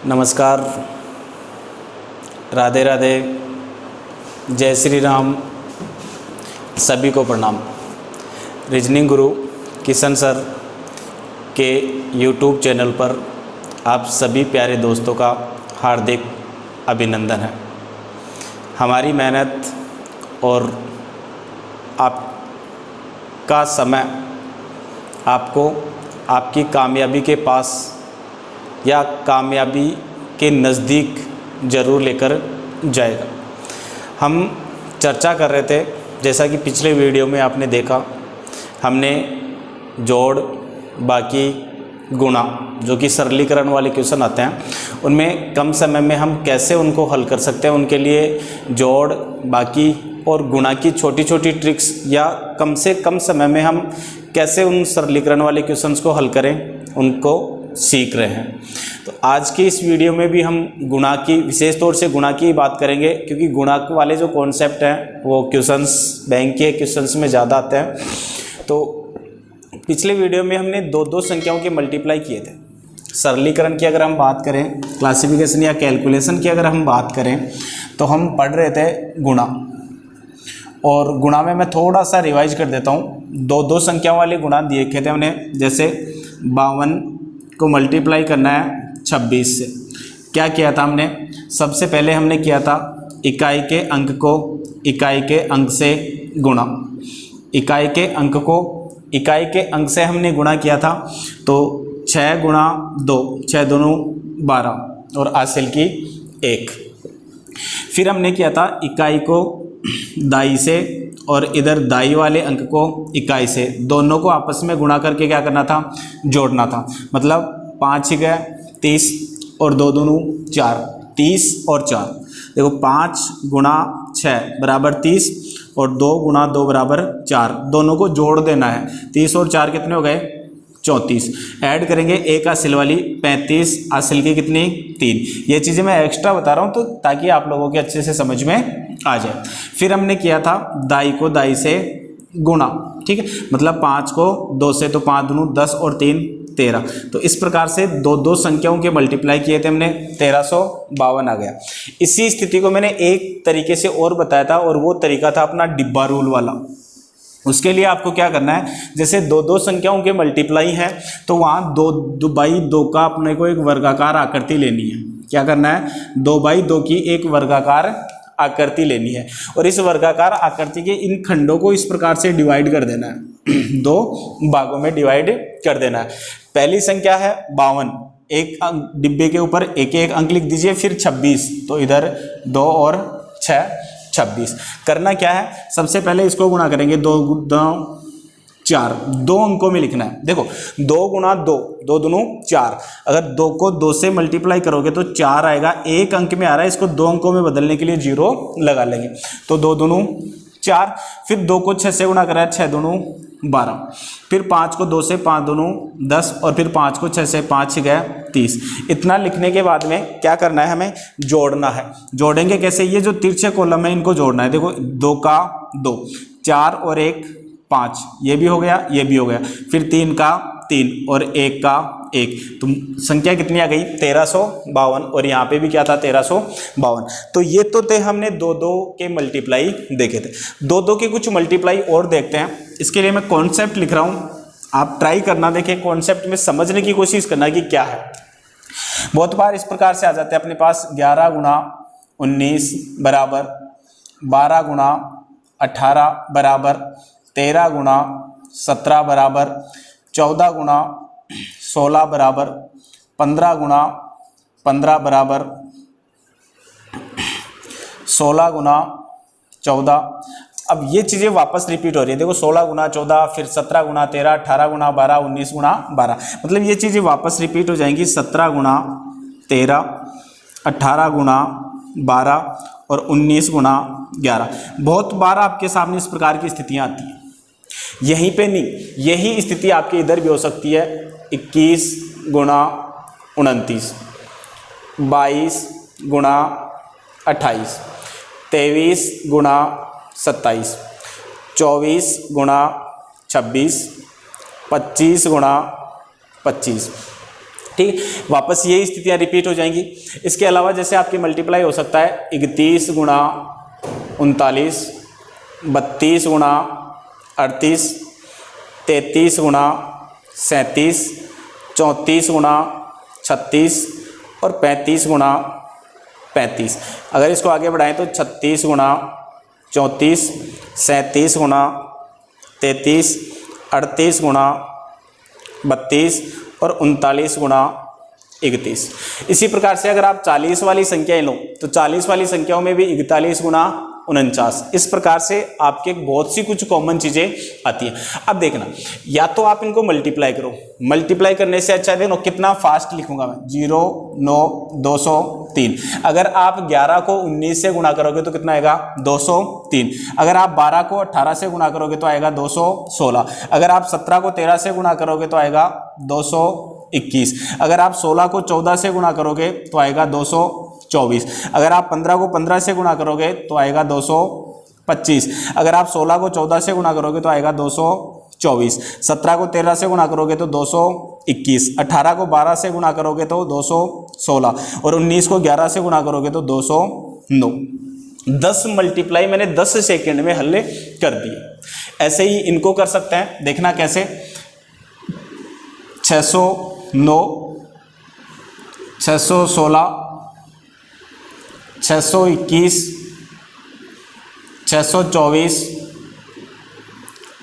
नमस्कार, राधे राधे, जय श्री राम, सभी को प्रणाम। रीजनिंग गुरु किशन सर के यूट्यूब चैनल पर आप सभी प्यारे दोस्तों का हार्दिक अभिनंदन है। हमारी मेहनत और आपका समय आपको आपकी कामयाबी के पास या कामयाबी के नज़दीक ज़रूर लेकर जाएगा। हम चर्चा कर रहे थे, जैसा कि पिछले वीडियो में आपने देखा, हमने जोड़, बाकी, गुणा जो कि सरलीकरण वाले क्वेश्चन आते हैं, उनमें कम समय में हम कैसे उनको हल कर सकते हैं, उनके लिए जोड़, बाकी और गुणा की छोटी छोटी ट्रिक्स या कम से कम समय में हम कैसे उन सरलीकरण वाले क्वेश्चंस को हल करें, उनको सीख रहे हैं। तो आज की इस वीडियो में भी हम गुणा की, विशेष तौर से गुणा की बात करेंगे, क्योंकि गुणा वाले जो कॉन्सेप्ट हैं वो क्वेश्चंस बैंक के क्वेश्चंस में ज़्यादा आते हैं। तो पिछले वीडियो में हमने दो दो संख्याओं के मल्टीप्लाई किए थे। सरलीकरण की अगर हम बात करें, क्लासिफिकेशन या कैलकुलेशन की अगर हम बात करें, तो हम पढ़ रहे थे गुणा, और गुणा में मैं थोड़ा सा रिवाइज कर देता हूँ। दो दो संख्याओं वाले गुणा देखे थे हमने, जैसे 52 को मल्टीप्लाई करना है 26 से। क्या किया था हमने? सबसे पहले हमने किया था इकाई के अंक को इकाई के अंक से गुणा। इकाई के अंक को इकाई के अंक से हमने गुणा किया था, तो 6 गुणा 2, 6 दूनी 12 और हासिल की 1। फिर हमने किया था इकाई को दाई से और इधर दाई वाले अंक को इकाई से, दोनों को आपस में गुणा करके क्या करना था? जोड़ना था। मतलब 5 ही गए 30 और 2 दूनी 4, 30 और 4। देखो 5 गुणा 6 बराबर 30 और 2 गुणा 2 बराबर 4, दोनों को जोड़ देना है। 30 और 4 कितने हो गए? 34। ऐड करेंगे एक हासिल वाली 35, हासिल की कितनी? 3। ये चीज़ें मैं एक्स्ट्रा बता रहा हूँ तो ताकि आप लोगों के अच्छे से समझ में आ जाए। फिर हमने किया था दाई को दाई से गुणा, ठीक है, मतलब 5 को 2 से, तो 5 दूनी 10 और 3 13। तो इस प्रकार से दो दो संख्याओं के मल्टीप्लाई किए थे हमने, 1352 आ गया। इसी स्थिति को मैंने एक तरीके से और बताया था, और वो तरीका था अपना डिब्बा रूल वाला। उसके लिए आपको क्या करना है, जैसे दो दो संख्याओं के मल्टीप्लाई है तो वहाँ 2 बाई 2 का अपने को एक वर्गाकार आकृति लेनी है। क्या करना है? 2 बाई 2 की एक वर्गाकार आकृति लेनी है, और इस वर्गाकार आकृति के इन खंडों को इस प्रकार से डिवाइड कर देना है। 2 भागों में डिवाइड कर देना है। पहली संख्या है 52, एक डिब्बे के ऊपर एक एक अंक लिख दीजिए, फिर 26, तो इधर 2 और 6 26। करना क्या है? सबसे पहले इसको गुणा करेंगे, 2 2 4, 2 अंकों में लिखना है। देखो 2 गुणा 2, 2 दूनी 4। अगर 2 को 2 से मल्टीप्लाई करोगे तो 4 आएगा, एक अंक में आ रहा है, इसको 2 अंकों में बदलने के लिए 0 लगा लेंगे, तो 2 दूनी 4। फिर 2 को 6 से गुणा करा है, 6 दूनी 12। फिर 5 को 2 से, 5 दूनी 10, और फिर 5 को 6 से, 5 गए 30। इतना लिखने के बाद में क्या करना है? हमें जोड़ना है। जोड़ेंगे कैसे? ये जो तिरछे कॉलम है इनको जोड़ना है। देखो 2 का 2, 4 और 1 5, ये भी हो गया, ये भी हो गया। फिर 3 का 3 और 1 का 1, तो संख्या कितनी आ गई? 1352। और यहाँ पे भी क्या था? 1352। तो ये तो थे हमने दो दो के मल्टीप्लाई देखे थे। दो दो के कुछ मल्टीप्लाई और देखते हैं। इसके लिए मैं कॉन्सेप्ट लिख रहा हूँ, आप ट्राई करना, देखें कॉन्सेप्ट में समझने की कोशिश करना कि क्या है। बहुत बार इस प्रकार से आ जाते हैं अपने पास, 11 गुणा 19 बराबर 12 गुणा 18 बराबर 13 गुणा 17 बराबर 14 गुणा 16 बराबर 15 गुणा 15 बराबर 16 गुणा 14। अब ये चीज़ें वापस रिपीट हो रही है। देखो 16 गुणा 14, फिर 17 गुणा 13, 18 गुणा 12, 19 गुणा 12, मतलब ये चीज़ें वापस रिपीट हो जाएंगी। 17 गुणा 13, 18 गुणा 12 और 19 गुणा 11। बहुत बार आपके सामने इस प्रकार की स्थितियाँ आती हैं। यहीं पे नहीं, यही स्थिति आपके इधर भी हो सकती है। 21 गुणा 29, 22 गुणा 28, 23 गुणा 27, 24 गुणा 26, 25 गुणा 25, ठीक, वापस यही स्थितियाँ रिपीट हो जाएंगी। इसके अलावा जैसे आपकी मल्टीप्लाई हो सकता है 31 गुणा 39, 32 गुणा 38, 33 गुणा 37, 34 गुणा 36 और 35 गुणा 35। अगर इसको आगे बढ़ाएं तो 36 गुणा 34, 37 गुणा 33, 38 गुणा 32 और 39 गुणा 31। इसी प्रकार से अगर आप 40 वाली संख्याएं लो तो 40 वाली संख्याओं में भी 41 गुणा 49। इस प्रकार से आपके बहुत सी कुछ कॉमन चीजें आती हैं। अब देखना, या तो आप इनको मल्टीप्लाई करो, मल्टीप्लाई करने से अच्छा देखो कितना फास्ट लिखूंगा मैं, 0 9 203। अगर आप 11 को 19 से गुणा करोगे तो कितना आएगा 203। अगर आप 12 को 18 से गुणा करोगे तो आएगा 216। अगर आप 17 को 13 से गुणा करोगे तो आएगा 221। अगर आप 16 को 14 से गुणा करोगे तो आएगा 224। अगर आप 15 को 15 से गुणा करोगे तो आएगा 225। अगर आप 16 को 14 से गुणा करोगे तो आएगा 224। 17 को 13 से गुणा करोगे तो 221। 18 को 12 से गुणा करोगे तो 216 और 19 को 11 से गुणा करोगे तो 209। 10 मल्टीप्लाई मैंने 10 सेकेंड में हल कर दिए। ऐसे ही इनको कर सकते हैं, देखना कैसे। 609, 616, 621, 624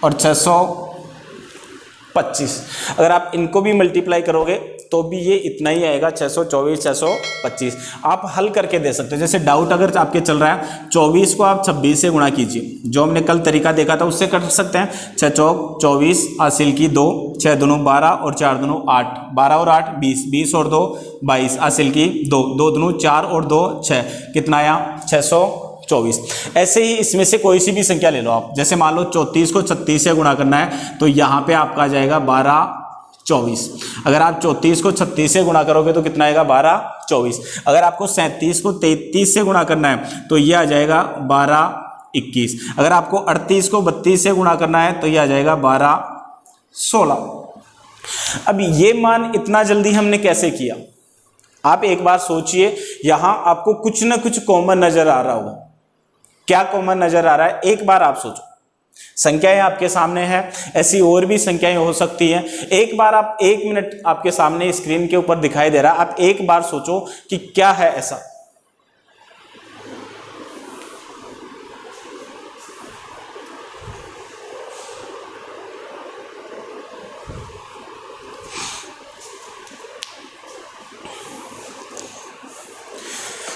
और 625। अगर आप इनको भी मल्टीप्लाई करोगे तो भी ये इतना ही आएगा, 624 625। आप हल करके दे सकते हो। जैसे डाउट अगर आपके चल रहा है, 24 को आप 26 से गुणा कीजिए, जो हमने कल तरीका देखा था उससे कर सकते हैं। 6 चौक 24, हासिल की 2, 6 दूनों 12 और 4 दूनों 8, 12 और 8 20, 20 और 2 22, हासिल की 2, 2 दूनों 4 और 2 6, कितना आया 624। ऐसे ही इसमें से कोई सी भी संख्या ले लो आप। जैसे मान लो 34 को 36 से गुणा करना है तो यहाँ पे आपका आ जाएगा 12 24। अगर आप 34 को 36 से गुणा करोगे तो कितना आएगा 12 24। अगर आपको 37 को 33 से गुणा करना है तो ये आ जाएगा 12 21। अगर आपको 38 को 32 से गुणा करना है तो ये आ जाएगा 12 16। अब ये मान इतना जल्दी हमने कैसे किया, आप एक बार सोचिए। यहां आपको कुछ ना कुछ कॉमन नजर आ रहा होगा। क्या कॉमन नजर आ रहा है, एक बार आप सोचो। संख्याएं आपके सामने हैं, ऐसी और भी संख्याएं हो सकती हैं। एक बार आप 1 मिनट आपके सामने स्क्रीन के ऊपर दिखाई दे रहा है, आप एक बार सोचो कि क्या है ऐसा।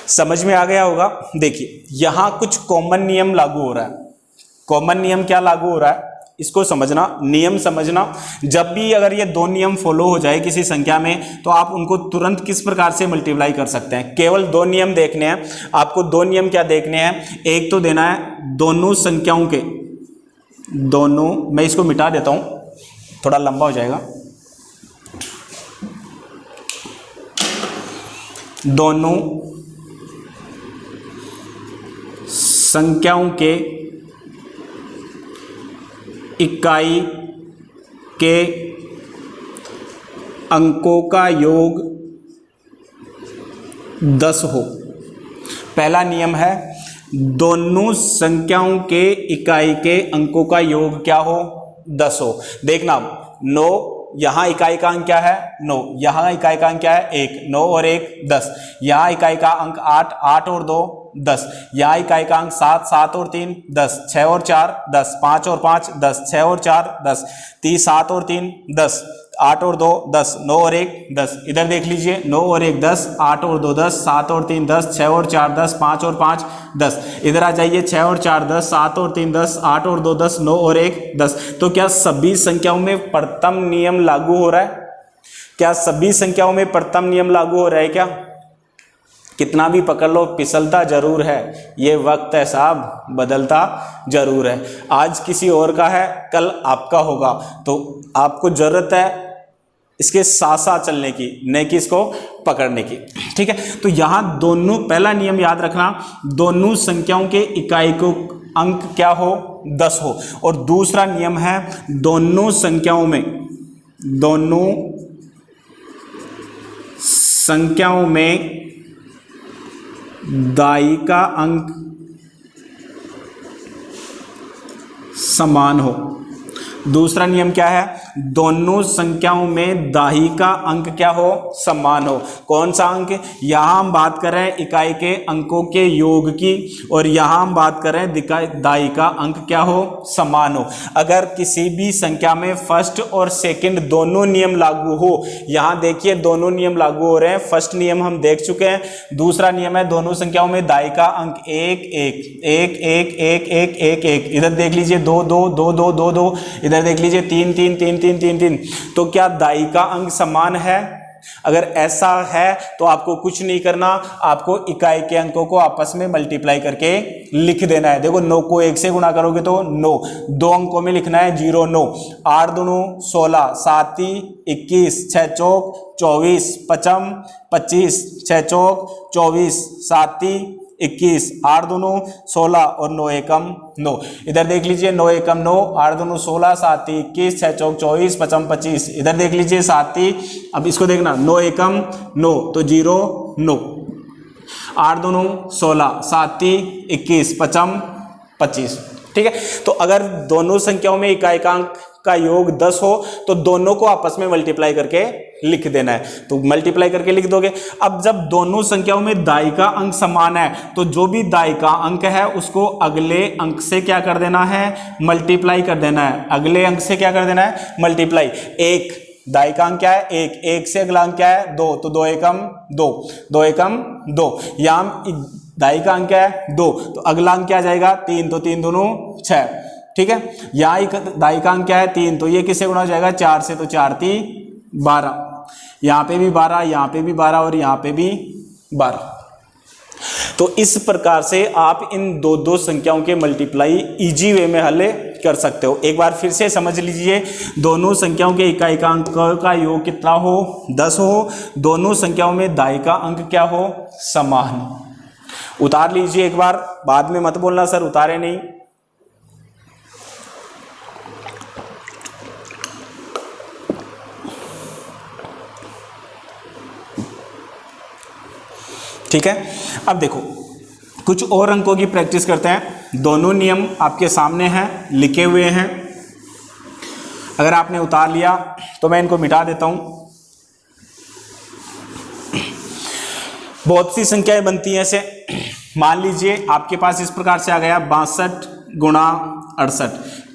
समझ में आ गया होगा। देखिए यहां कुछ कॉमन नियम लागू हो रहा है। कॉमन नियम क्या लागू हो रहा है इसको समझना, नियम समझना। जब भी अगर ये 2 नियम फॉलो हो जाए किसी संख्या में तो आप उनको तुरंत किस प्रकार से मल्टीप्लाई कर सकते हैं। केवल 2 नियम देखने हैं आपको। 2 नियम क्या देखने हैं, एक तो देना है दोनों संख्याओं के, दोनों, मैं इसको मिटा देता हूं थोड़ा लंबा हो जाएगा। दोनों संख्याओं के इकाई के अंकों का योग 10 हो। पहला नियम है दोनों संख्याओं के इकाई के अंकों का योग क्या हो 10 हो। देखना 9, यहां इकाई का अंक क्या है 9, यहां इकाई का अंक क्या है 1, 9 और 1 10। यहां इकाई का अंक 8, 8 और 2 10। यहां इकाई का अंक 7, 7 और 3 10, 6 और 4 10, 5 और 5 10, 6 और 4 10, 7 और 3 10, 8 और 2 10, 9 और 1 10। इधर देख लीजिए 9 और 1 10, 8 और 2 10, 7 और 3 10, 6 और 4 10, 5 और 5 10। इधर आ जाइए 6 और 4 10, 7 और 3 10, 8 और 2 10, 9 और 1 10। तो क्या सभी संख्याओं में प्रथम नियम लागू हो रहा है? क्या सभी संख्याओं में प्रथम नियम लागू हो रहा है? क्या कितना भी पकड़ लो फिसलता जरूर है। ये वक्त है साहब, बदलता जरूर है। आज किसी और का है, कल आपका होगा। तो आपको जरूरत है इसके साथ साथ चलने की, न कि इसको पकड़ने की। ठीक है, तो यहां दोनों, पहला नियम याद रखना, दोनों संख्याओं के इकाई को अंक क्या हो 10 हो। और दूसरा नियम है दोनों संख्याओं में, दोनों संख्याओं में दाई का अंक समान हो। दूसरा नियम क्या है? दोनों संख्याओं में दाई का अंक क्या हो? समान हो। कौन सा अंक? यहां हम बात कर रहे हैं इकाई के अंकों के योग की, और यहां हम बात कर रहे हैं दाई का अंक क्या हो? समान हो। अगर किसी भी संख्या में फर्स्ट और सेकंड दोनों नियम लागू हो, यहां देखिए दोनों नियम लागू हो रहे हैं। फर्स्ट नियम हम देख चुके हैं। दूसरा नियम है दोनों संख्याओं में दाई का अंक एक एक एक एक एक एक एक एक। इधर देख लीजिए दो दो दो दो दो दो, इधर देख लीजिए तीन तीन तीन तीन तीन तीन। तो क्या दाई का अंक समान है? अगर ऐसा है तो आपको कुछ नहीं करना, आपको इकाई के अंकों को आपस में मल्टीप्लाई करके लिख देना है। देखो 9 को 1 से गुणा करोगे तो 9, दो अंकों में लिखना है 0 9। 8 दूनी 16, 7 21, 6 चौक 24, 55 25, 6 चौक 24, 7 21, 8 दूनी 16 और 9 एकम 9। इधर देख लीजिए 9 एकम 9, 8 दूनी 16, 7 21, 6 चौक 24, 55 25। इधर देख लीजिए 7, अब इसको देखना 9 एकम 9 तो 0 9, 8 दूनी 16, 7 21, 55 25। ठीक है, तो अगर दोनों संख्याओं में इकाई का अंक का योग 10 हो तो दोनों को आपस में मल्टीप्लाई करके लिख देना है। तो मल्टीप्लाई करके लिख दोगे। अब जब दोनों संख्याओं में दाई का अंक समान है तो जो भी दाई का अंक है उसको अगले अंक से क्या कर देना है? मल्टीप्लाई कर देना है। अगले अंक से क्या कर देना है? मल्टीप्लाई। एक दाई का अंक क्या है? एक, एक से अगला अंक क्या है? 2, तो 2 एकम 2, 2 एकम 2। यहां दाई का अंक क्या है? 2, तो अगला अंक क्या जाएगा? 3, तो 3 दूनी 6। ठीक है, यहाँ दाई का अंक क्या है? 3, तो ये किससे गुणा हो जाएगा? 4 से, तो 4 3 12। यहाँ पे भी 12, यहाँ पे भी 12 और यहाँ पे भी 12। तो इस प्रकार से आप इन दो संख्याओं के मल्टीप्लाई इजी वे में हल कर सकते हो। एक बार फिर से समझ लीजिए, दोनों संख्याओं के इकाई का अंक का योग कितना हो? 10 हो। दोनों संख्याओं में दाई का अंक क्या हो? समान। उतार लीजिए एक बार, बाद में मत बोलना सर उतारे नहीं। ठीक है, अब देखो कुछ और अंकों की प्रैक्टिस करते हैं। दोनों नियम आपके सामने हैं, लिखे हुए हैं। अगर आपने उतार लिया तो मैं इनको मिटा देता हूं। बहुत सी संख्याएं बनती हैं ऐसे। मान लीजिए आपके पास इस प्रकार से आ गया 62 गुणा 68।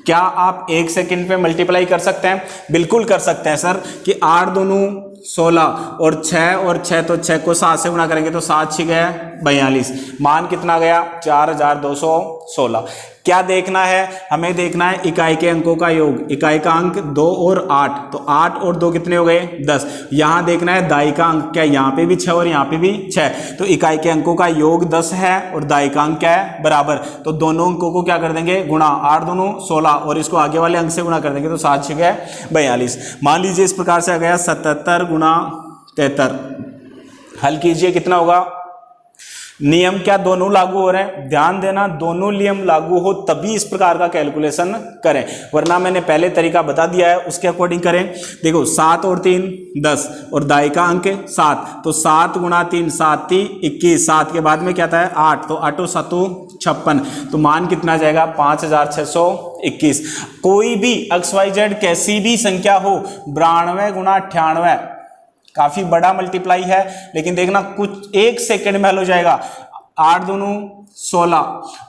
क्या आप 1 सेकंड पे मल्टीप्लाई कर सकते हैं? बिल्कुल कर सकते हैं सर। कि 8 दूनी 16 और 6 तो 6 को 7 से गुणा करेंगे तो 7 6 गया 42। मान कितना गया? 4216। क्या देखना है? हमें देखना है इकाई के अंकों का योग। इकाई का अंक 2 और 8, तो 8 और 2 कितने हो गए? 10। यहां देखना है दाई का अंक क्या? यहाँ पे भी 6 और यहाँ पे भी 6, तो इकाई के अंकों का योग 10 है और दाई का अंक क्या है? बराबर। तो दोनों अंकों को क्या कर देंगे? गुणा। 8 दूनी 16 और इसको आगे वाले अंक से गुणा कर देंगे तो 7 6 गया 42। मान लीजिए इस प्रकार से आ गया 77 गुणा 73। हल कीजिए, कितना होगा? नियम क्या दोनों लागू हो रहे हैं? ध्यान देना, दोनों नियम लागू हो तभी इस प्रकार का कैलकुलेशन करें, वरना मैंने पहले तरीका बता दिया है उसके अकॉर्डिंग करें। देखो 7 और 3 10 और दाई का अंक 7, तो 7 गुणा 3 7 21। 7 के बाद में क्या था? 8, तो 8 7 56। तो मान कितना जाएगा? 5621। कोई भी XYZ कैसी भी संख्या हो, 92 गुणा 98 काफी बड़ा मल्टीप्लाई है, लेकिन देखना कुछ 1 सेकंड में हल हो जाएगा। 8 दूनी 16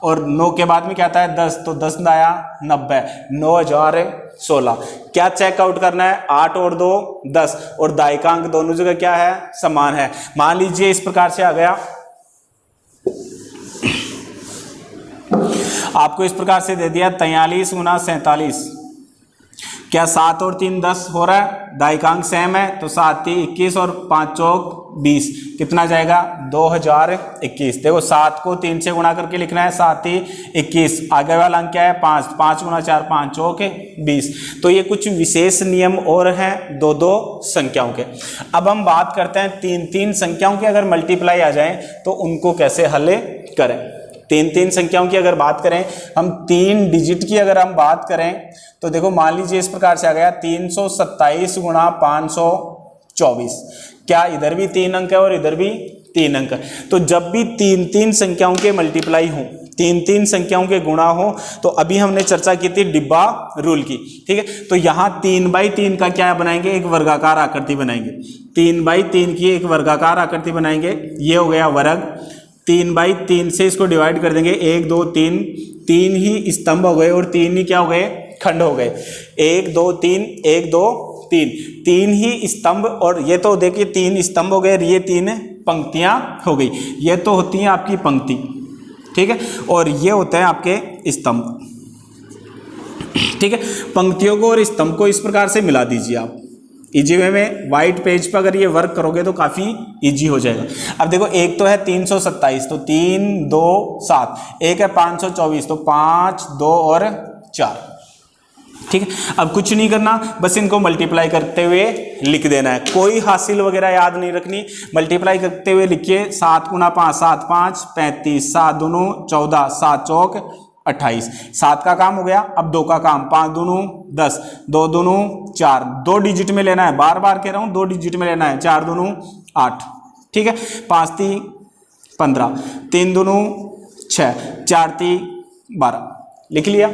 और 9 के बाद में क्या आता है? 10, तो 10 आया 90, 9016। क्या चेकआउट करना है? 8 और 2 10 और दाई का अंक दोनों जगह क्या है? समान है। मान लीजिए इस प्रकार से आ गया, आपको इस प्रकार से दे दिया 43 गुना 47। क्या 7 और 3 10 हो रहा है? दाई का अंक सेम है, तो 7 21 और 5 चौक 20। कितना जाएगा? 2021। देखो 7 को 3 से गुणा करके लिखना है, 7 21। आगे वाला अंक क्या है? 5, 5 गुणा 4 5 चौक 20। तो ये कुछ विशेष नियम और हैं दो संख्याओं के। अब हम बात करते हैं 3 संख्याओं के अगर मल्टीप्लाई आ जाए तो उनको कैसे हल करें। 3 संख्याओं की अगर बात करें, हम 3 डिजिट की अगर हम बात करें तो देखो मान लीजिए इस प्रकार से आ गया 327 गुणा 524। 24। क्या इधर भी 3 अंक है और इधर भी 3 अंक है? तो जब भी 3-3 संख्याओं के मल्टीप्लाई हो, 3-3 संख्याओं के गुणा हो, तो अभी हमने चर्चा की थी डिब्बा रूल की, ठीक है। तो यहाँ 3/3 का क्या बनाएंगे, एक वर्गाकार आकृति बनाएंगे। 3/3 की एक वर्गाकार आकृति बनाएंगे, ये हो गया वर्ग। 3/3 से इसको डिवाइड कर देंगे, 1 2 3, 3 ही स्तंभ हो गए और 3 ही क्या हो गए, खंड हो गए। 1 2 3, 1 2 3, 3 ही स्तंभ, और ये तो देखिए 3 स्तंभ हो गए, ये 3 पंक्तियां हो गई। ये तो होती हैं आपकी पंक्ति, ठीक है, और ये होते हैं आपके स्तंभ, ठीक है। पंक्तियों को और स्तंभ को इस प्रकार से मिला दीजिए आप इजी वे में। व्हाइट पेज पर अगर ये वर्क करोगे तो काफी इजी हो जाएगा। अब देखो, एक तो है 327, तो 3 2 7, एक है 524, तो 5 2 और 4, ठीक है। अब कुछ नहीं करना, बस इनको मल्टीप्लाई करते हुए लिख देना है, कोई हासिल वगैरह याद नहीं रखनी। मल्टीप्लाई करते हुए लिखिए, 7 गुना 5 7 5 35, 7 दूनों 14, 7 चौक 28। 7 का काम हो गया, अब 2 का काम, 5 दूनों 10, 2 दूनों 4, 2 डिजिट में लेना है, बार बार कह रहा हूं 2 डिजिट में लेना है। 4 दूनों 8, ठीक है। 5 3 15, 3 दूनों 6, 4 3 12, लिख लिया,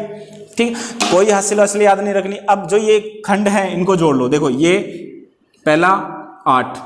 ठीक। कोई हासिल वासिल याद नहीं रखनी। अब जो ये खंड है इनको जोड़ लो, देखो ये पहला 8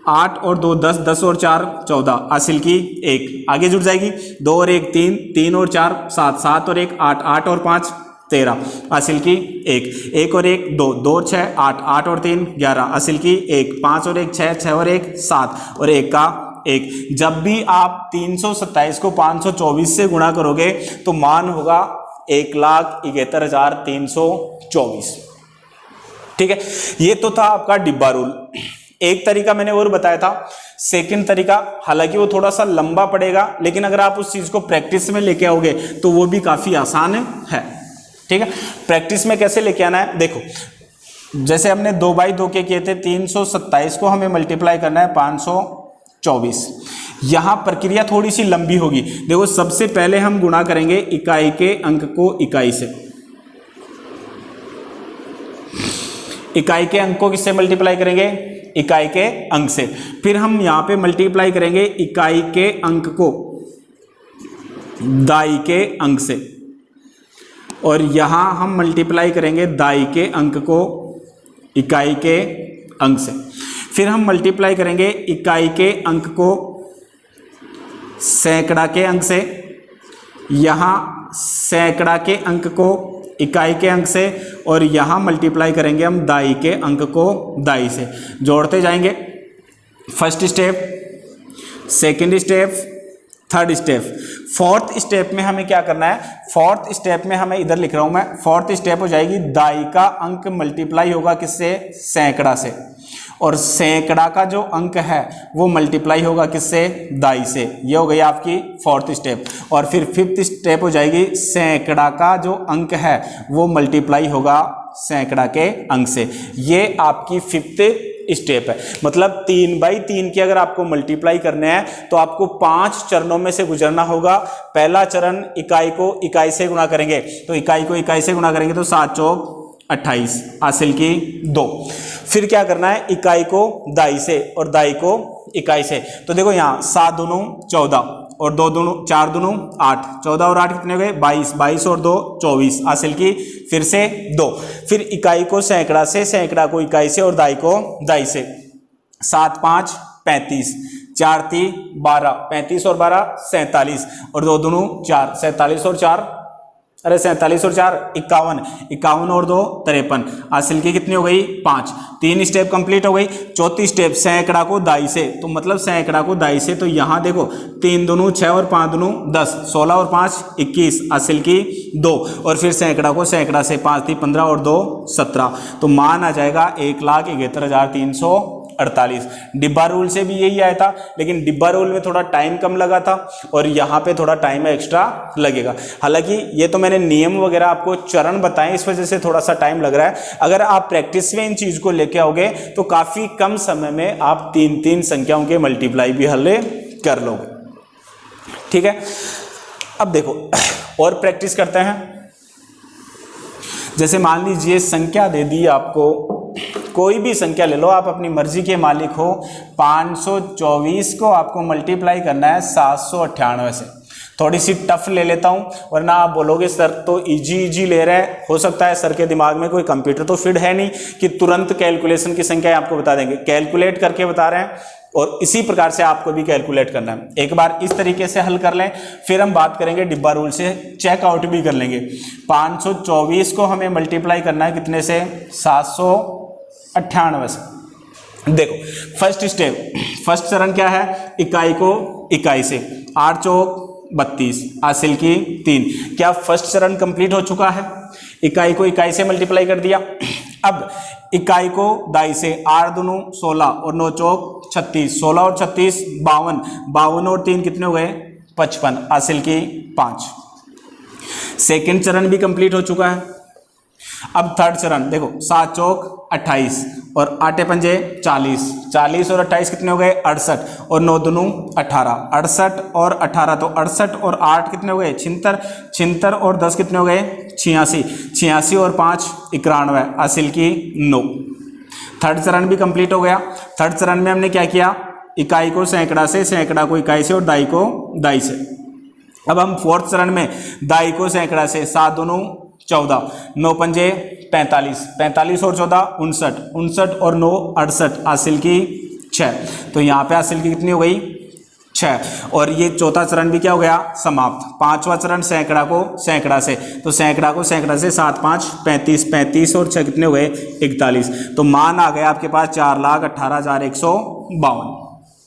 8 और 2 10, 10 और 4 14, हासिल की 1, आगे जुड़ जाएगी 2 और 1 3, 3 और 4 7, 7 और 1 8, 8 और 5 13, हासिल की 1, 1 और 1 2, 2 और 6 8, 8 और 3 11, हासिल की 1, 5 और 1 6, 6 और 1 7 और 1 का 1। जब भी आप 327 को 524 से गुणा करोगे तो मान होगा 1,71,324, ठीक है। ये तो था आपका डिब्बा रूल। एक तरीका मैंने और बताया था, सेकंड तरीका, हालांकि वो थोड़ा सा लंबा पड़ेगा, लेकिन अगर आप उस चीज को प्रैक्टिस में लेके आओगे तो वो भी काफी आसान है, ठीक है। प्रैक्टिस में कैसे लेके आना है, देखो जैसे हमने 2/2 के किए थे, 327 को हमें मल्टीप्लाई करना है 524। यहां प्रक्रिया थोड़ी सी लंबी होगी। देखो, सबसे पहले हम गुणा करेंगे इकाई के अंक को इकाई से। इकाई के अंक को किससे मल्टीप्लाई करेंगे, इकाई के अंक से। फिर हम यहां पे मल्टीप्लाई करेंगे इकाई के अंक को दाई के अंक से, और यहां हम मल्टीप्लाई करेंगे दाई के अंक को इकाई के अंक से। फिर हम मल्टीप्लाई करेंगे इकाई के अंक को सैकड़ा के अंक से, यहां सैकड़ा के अंक को इकाई के अंक से, और यहां मल्टीप्लाई करेंगे हम दाई के अंक को दाई से। जोड़ते जाएंगे, first step, second step, third step. Fourth step में हमें क्या करना है, फोर्थ स्टेप में हमें इधर लिख रहा हूं मैं, फोर्थ स्टेप हो जाएगी दाई का अंक मल्टीप्लाई होगा किससे, सैकड़ा से, और सैकड़ा का जो अंक है वो मल्टीप्लाई होगा किससे, दाई से। ये हो गई आपकी फोर्थ स्टेप। और फिर फिफ्थ स्टेप हो जाएगी, सैकड़ा का जो अंक है वो मल्टीप्लाई होगा सैकड़ा के अंक से। ये आपकी फिफ्थ स्टेप है। मतलब 3/3 की अगर आपको मल्टीप्लाई करने हैं तो आपको 5 चरणों में से गुजरना होगा। पहला चरण, इकाई को इकाई से गुणा करेंगे, तो इकाई को इकाई से गुणा करेंगे तो 7 चौक 28, हासिल की 2। फिर क्या करना है, इकाई को दाई से और दाई को इकाई से। तो देखो यहाँ 7 दूनों 14 और 2 दूनों 4 दूनों 8, 14 और 8 कितने हो गए, 22, 22 और 2 24, हासिल की फिर से 2। फिर इकाई को सैकड़ा से, सैकड़ा को इकाई से और दाई को दाई से। 7 5 35, 4 3 12, 35 और 12 47, और 2 दूनों 4, 47 और 4, अरे 47 और 4 51, 51 और 2 53, हासिल की कितनी हो गई 5। 3 स्टेप कंप्लीट हो गई। चौथी स्टेप, सैकड़ा को दाई से, तो मतलब सैकड़ा को दाई से, तो यहाँ देखो 3 दूनों 6 और 5 दूनों 10, 16 और 5 21, हासिल की 2। और फिर सैकड़ा को सैकड़ा से, 5 3 15 और 2 17, तो मान आ जाएगा 1,71,348। डिब्बा रूल से भी यही आया था, लेकिन डिब्बा रूल में थोड़ा टाइम कम लगा था और यहाँ पे थोड़ा टाइम एक्स्ट्रा लगेगा। हालांकि ये तो मैंने नियम वगैरह आपको चरण बताएं, इस वजह से थोड़ा सा टाइम लग रहा है। अगर आप प्रैक्टिस में इन चीज को लेके आओगे तो काफी कम समय में आप 3-3 संख्याओं के मल्टीप्लाई भी हल कर लोगे, ठीक है। अब देखो और प्रैक्टिस करते हैं। जैसे मान लीजिए संख्या दे दी आपको कोई भी संख्या ले लो, आप अपनी मर्जी के मालिक हो। 524 को आपको मल्टीप्लाई करना है 798 से। थोड़ी सी टफ ले लेता हूं, वरना आप बोलोगे सर तो इजी ले रहे हैं। हो सकता है सर के दिमाग में कोई कंप्यूटर तो फिट है नहीं कि तुरंत कैलकुलेशन की संख्या आपको बता देंगे। कैलकुलेट करके बता रहे हैं और इसी प्रकार से आपको भी कैलकुलेट करना है। एक बार इस तरीके से हल कर लें, फिर हम बात करेंगे डिब्बा रूल से, चेकआउट भी कर लेंगे। 524 को हमें मल्टीप्लाई करना है कितने से? 798 से। देखो फर्स्ट स्टेप, फर्स्ट चरण क्या है? इकाई को इकाई से, 8 चौक 32 हासिल की 3। क्या फर्स्ट चरण कंप्लीट हो चुका है? इकाई को इकाई से मल्टीप्लाई कर दिया। अब इकाई को दाई से, 8 दूनी 16 और 9 चौक 36, 16 और 36 52, 52 और 3 कितने हो गए? 55 हासिल की 5। सेकंड चरण भी कंप्लीट हो चुका है। अब थर्ड चरण देखो, 7 चौक 28 और 8 पंजे 40, 40 और 28 कितने हो गए? 68 और 9 दूनी 18, 68 और 18 तो 68 और 8 कितने हो गए? 76, 76 और 10 कितने हो गए? 86, 86 और 5 91 हासिल की 9। थर्ड चरण भी कंप्लीट हो गया। थर्ड चरण में हमने क्या किया? इकाई को सैकड़ा से, सैकड़ा को इकाई से और दाई को दाई से। अब हम फोर्थ चरण में दाई को सैकड़ा से, 7 दूनी 14, 9 पंजे 45, 45 और 14 59, 59 और 9 68 हासिल की 6। तो यहाँ पे हासिल की कितनी हो गई? 6। और ये चौथा चरण भी क्या हो गया? समाप्त। पांचवा चरण सैकड़ा को सैकड़ा से, तो सैकड़ा को सैकड़ा से 7 5 35, 35 और 6 कितने हो गए? 41। तो मान आ गया आपके पास 4,18,152।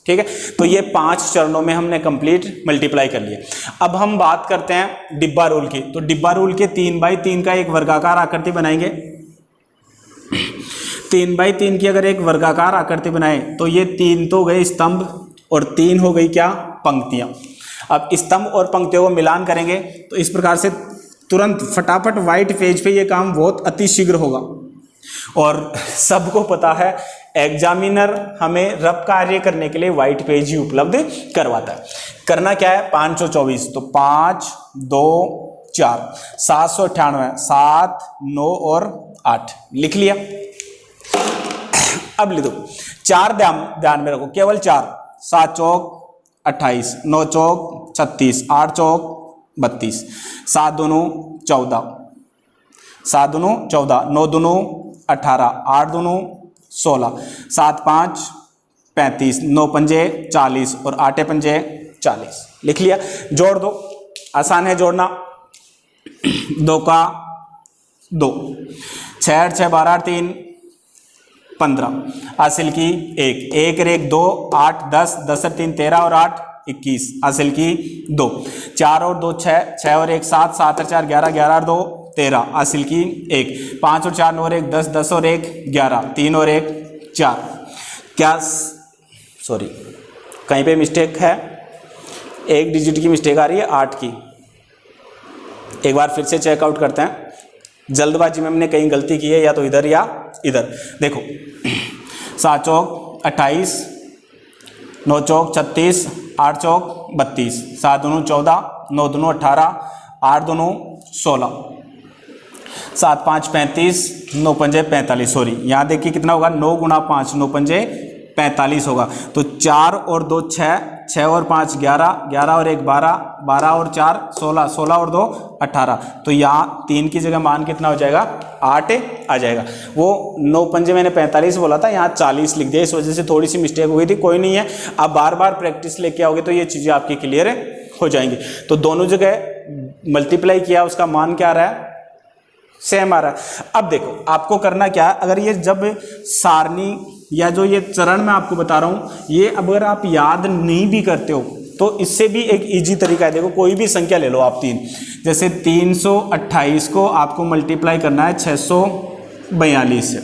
ठीक है, तो ये 5 चरणों में हमने कंप्लीट मल्टीप्लाई कर लिया। अब हम बात करते हैं डिब्बा रूल की। तो डिब्बा रूल के 3x3 का एक वर्गाकार आकृति बनाएंगे। 3x3 की अगर एक वर्गाकार आकृति बनाए तो ये 3 तो गए स्तंभ और 3 हो गई क्या? पंक्तियां। अब स्तंभ और पंक्तियों को मिलान करेंगे तो इस प्रकार से तुरंत फटाफट व्हाइट पेज पे ये काम बहुत अतिशीघ्र होगा। और सबको पता है एग्जामिनर हमें रफ कार्य करने के लिए व्हाइट पेज ही उपलब्ध करवाता है। करना क्या है? 524 तो 5 2 4 798, 7 9 और 8 लिख लिया। अब लिख दो 4, ध्यान में रखो, केवल 4। 7 चौक 28, 9 चौक 36, 8 चौक 32, 7 दूनी 14, 7 दूनी 14, 9 दूनी 18, 8 दूनी 16, 7 5 35, 9 पंजे 40 और 8 पंजे 40 लिख लिया। जोड़ दो, आसान है जोड़ना। 2 का 2, 6 6 12 3 15 हासिल की 1, 1 और 1 2 8 10, 10 और 3 13 और 8 21 हासिल की 2, 4 और 2 6, 6 और 1 7, 7 और 4 11, 11 और 2 13 हासिल की 1, 5 और 4 9 और 1 10, 10 और 1 11, 3 और 1 4। क्या सॉरी कहीं पे मिस्टेक है? एक डिजिट की मिस्टेक आ रही है 8 की। एक बार फिर से चेकआउट करते हैं। जल्दबाजी में हमने कहीं गलती की है, या तो इधर या इधर। देखो 7 चौक 28, 9 चौक 36, 8 चौक 32, 7 दूनी 14, 9 दूनी 18, 8 दूनी 16, 7 5 35, 9 पंजे 45। सॉरी यहाँ देखिए कितना होगा? 9 गुणा 5 9 पंजे 45 होगा। तो 4 और 2 6, 6 और 5 11, 11 और 1 12, 12 और 4 16, 16 और 2 18। तो यहाँ 3 की जगह मान कितना हो जाएगा? 8 आ जाएगा। वो 9 पंजे मैंने 45 बोला था, यहाँ 40 लिख दिया, इस वजह से थोड़ी सी मिस्टेक हो गई थी। कोई नहीं है, आप बार बार प्रैक्टिस लेके आओगे तो ये चीज़ें आपकी क्लियर हो जाएंगी। तो दोनों जगह मल्टीप्लाई किया, उसका मान क्या आ रहा है? सेम आ रहा है। अब देखो आपको करना क्या है, अगर ये जब सारणी या जो ये चरण मैं आपको बता रहा हूं, ये अगर आप याद नहीं भी करते हो तो इससे भी एक इजी तरीका है। देखो कोई भी संख्या ले लो आप 3, जैसे 328 को आपको मल्टीप्लाई करना है 642 से।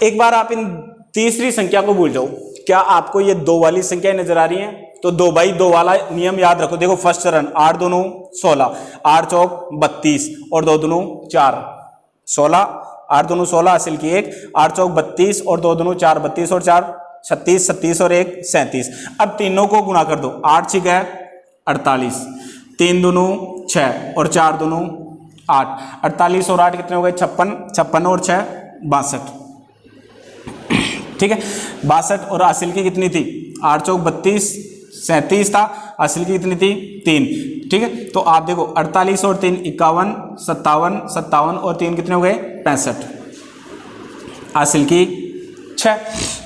एक बार आप इन तीसरी संख्या को भूल जाओ। क्या आपको ये 2 वाली संख्या नजर आ रही है? तो 2/2 वाला नियम याद रखो। देखो फर्स्ट चरण 8 दूनी 16, 8 चौक 32 और 2 दूनी 4 16, 8 दूनी 16 हासिल की 1, 8 चौक 32 और 2 दूनी 4 32 और 4 36, 36 और 1 37। अब तीनों को गुणा कर दो, 8 6 48, 3 दूनी 6 और 4 दूनी 8, 48 और 8 कितने हो गए? 56, 56 और 6 62, ठीक है 62। और हासिल की कितनी थी 8 चौक 32, 37 था, हासिल की कितनी थी 3, ठीक है। तो आप देखो 48 और 3 51, 57, 57 और 3 कितने हो गए 65, हासिल की 6,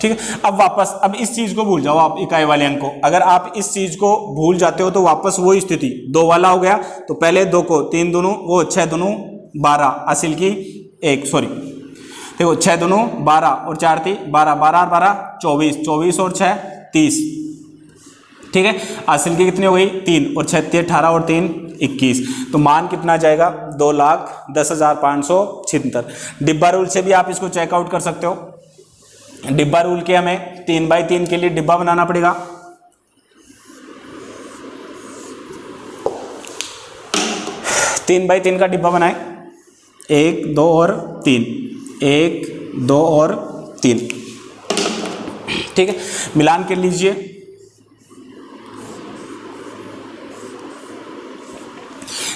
ठीक है। अब वापस अब इस चीज को भूल जाओ आप, इकाई वाले अंक को। अगर आप इस चीज को भूल जाते हो तो वापस वही स्थिति 2 वाला हो गया। तो पहले 2 को 3 दूनों वो 6 दूनों 12, हासिल की 1, सॉरी देखो 6 दूनों 12 और 4 थी 12, 12 12 24, 24 और 6 30, ठीक है। हासिल की कितनी हो गई 3 और 6 18 और 3 21। तो मान कितना जाएगा 2,10,576। डिब्बा रूल से भी आप इसको चेकआउट कर सकते हो। डिब्बा रूल के हमें 3x3 के लिए डिब्बा बनाना पड़ेगा। तीन बाई 3 का डिब्बा बनाए, 1 2 और 3, 1 2 और 3, ठीक है। मिलान कर लीजिए,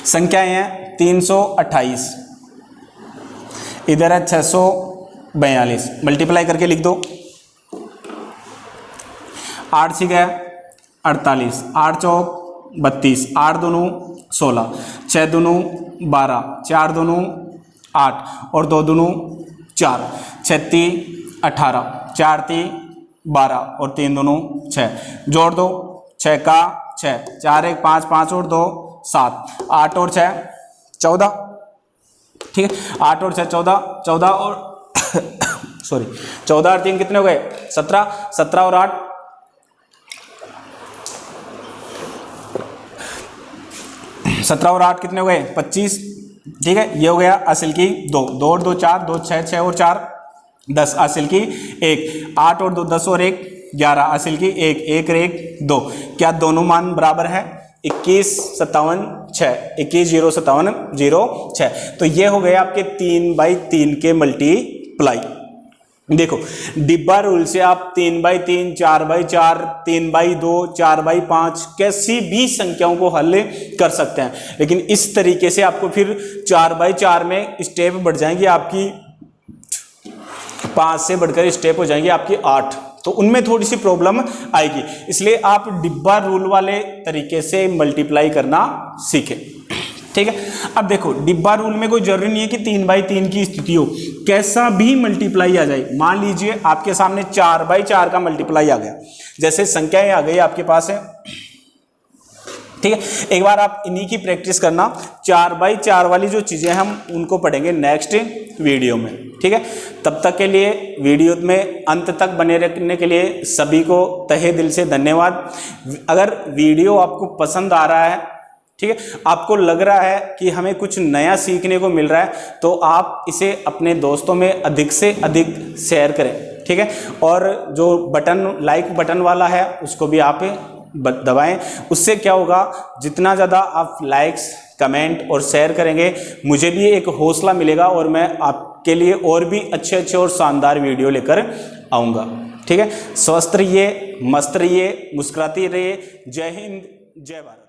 संख्याएं हैं 328, इधर है 642, मल्टीप्लाई करके लिख दो। 8 6 48, 8 चौक 32, 8 दूनों 16, 6 दूनों 12, 4 दूनों 8 और 2 दूनों 4, 6 3 18, 4 3 12 और 3 दूनों 6, जोड़ दो 6 का 6, 4 1 5, 5 और 2 7, 8 और 6 14, ठीक है। 8 और 6 14, 14 और सॉरी 14 और 3 कितने हो गए 17, 17 और 8 17 और 8 कितने हो गए 25, ठीक है। ये हो गया हासिल की 2, 2 और 2 4, 2 6 6 और 4 10, हासिल की 1, 8 और 2 10 और 1 11, हासिल की 1, 1 और 1 2। क्या दोनों मान बराबर है 21 57 6, 21 0 57 0 6। तो ये हो गए आपके 3x3 के मल्टीप्लाई। देखो डिब्बा रूल से आप 3x3, 4x4, 3x2, 4x5 कैसी भी संख्याओं को हल कर सकते हैं, लेकिन इस तरीके से आपको फिर 4x4 में स्टेप बढ़ जाएंगी आपकी, 5 से बढ़कर स्टेप हो जाएंगी आपकी 8, तो उनमें थोड़ी सी प्रॉब्लम आएगी। इसलिए आप डिब्बा रूल वाले तरीके से मल्टीप्लाई करना सीखें, ठीक है। अब देखो डिब्बा रूल में कोई जरूरी नहीं है कि 3x3 की स्थिति हो, कैसा भी मल्टीप्लाई आ जाए। मान लीजिए आपके सामने 4x4 का मल्टीप्लाई आ गया, जैसे संख्याएं आ गई आपके पास है, ठीक है। एक बार आप इन्हीं की प्रैक्टिस करना। 4x4 वाली जो चीजें हम उनको पढ़ेंगे नेक्स्ट वीडियो में, ठीक है। तब तक के लिए वीडियो में अंत तक बने रहने के लिए सभी को तहे दिल से धन्यवाद। अगर वीडियो आपको पसंद आ रहा है, ठीक है, आपको लग रहा है कि हमें कुछ नया सीखने को मिल रहा है, तो आप इसे अपने दोस्तों में अधिक से अधिक शेयर करें, ठीक है। और जो बटन लाइक बटन वाला है उसको भी आप दबाएं। उससे क्या होगा, जितना ज़्यादा आप लाइक्स कमेंट और शेयर करेंगे मुझे भी एक हौसला मिलेगा और मैं आपके लिए और भी अच्छे अच्छे और शानदार वीडियो लेकर आऊँगा, ठीक है। स्वस्थ रहिए, मस्त रहिए, मुस्कुराते रहिए। जय हिंद, जय भारत।